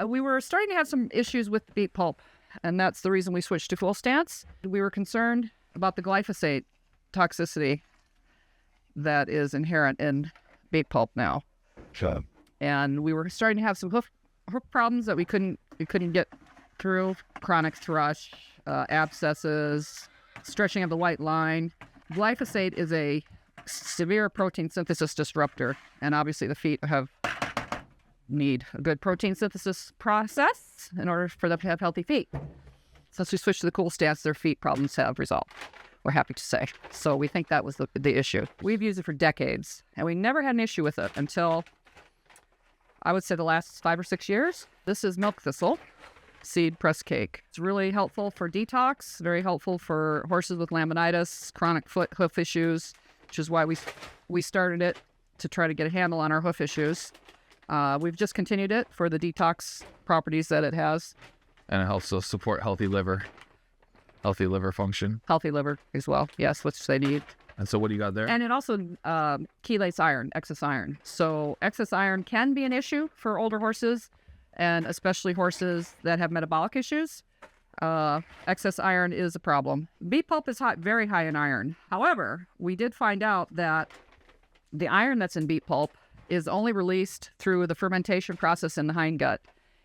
We were starting to have some issues with beet pulp, and that's the reason we switched to CoolStance. We were concerned about the glyphosate toxicity that is inherent in beet pulp now. Sure. And we were starting to have some hoof problems that we couldn't get through. Chronic thrush, abscesses, stretching of the white line. Glyphosate is a severe protein synthesis disruptor, and obviously the feet need a good protein synthesis process in order for them to have healthy feet. Since we switched to the CoolStance, their feet problems have resolved, we're happy to say. So we think that was the issue. We've used it for decades, and we never had an issue with it until, I would say, the last 5 or 6 years. This is milk thistle seed press cake. It's really helpful for detox, very helpful for horses with laminitis, chronic hoof issues, which is why we started it to try to get a handle on our hoof issues. We've just continued it for the detox properties that it has. And it helps to support healthy liver function. Healthy liver as well, yes, which they need. And so what do you got there? And it also chelates iron, excess iron. So excess iron can be an issue for older horses, and especially horses that have metabolic issues. Excess iron is a problem. Beet pulp is very high in iron. However, we did find out that the iron that's in beet pulp is only released through the fermentation process in the hindgut.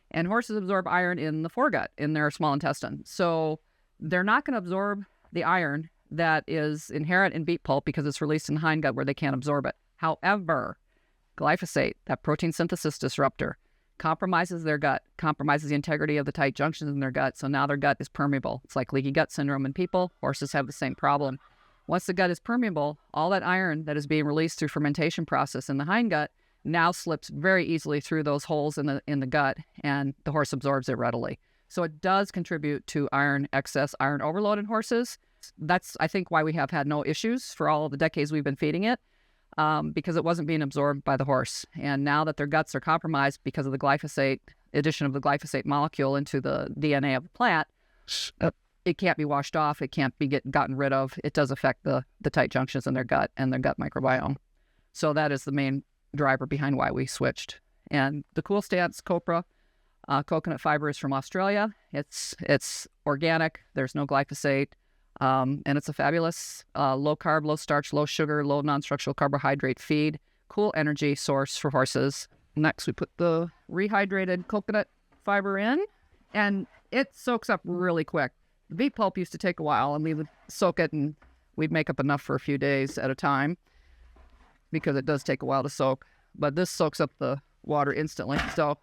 And horses absorb iron in the foregut, in their small intestine. So they're not going to absorb the iron that is inherent in beet pulp because it's released in the hindgut where they can't absorb it. However, glyphosate, that protein synthesis disruptor, compromises their gut, compromises the integrity of the tight junctions in their gut. So now their gut is permeable. It's like leaky gut syndrome in people. Horses have the same problem. Once the gut is permeable, all that iron that is being released through fermentation process in the hindgut now slips very easily through those holes in the gut, and the horse absorbs it readily. So it does contribute to iron excess, iron overload in horses. That's, I think, why we have had no issues for all of the decades we've been feeding it, because it wasn't being absorbed by the horse. And now that their guts are compromised because of the glyphosate, addition of the glyphosate molecule into the DNA of the plant, it can't be washed off. It can't be gotten rid of. It does affect the tight junctions in their gut and their gut microbiome. So that is the main driver behind why we switched. And the CoolStance Copra coconut fiber is from Australia. It's organic. There's no glyphosate. And it's a fabulous low carb, low starch, low sugar, low non-structural carbohydrate feed, cool energy source for horses. Next, we put the rehydrated coconut fiber in, and it soaks up really quick. The beet pulp used to take a while, and we would soak it, and we'd make up enough for a few days at a time because it does take a while to soak. But this soaks up the water instantly. So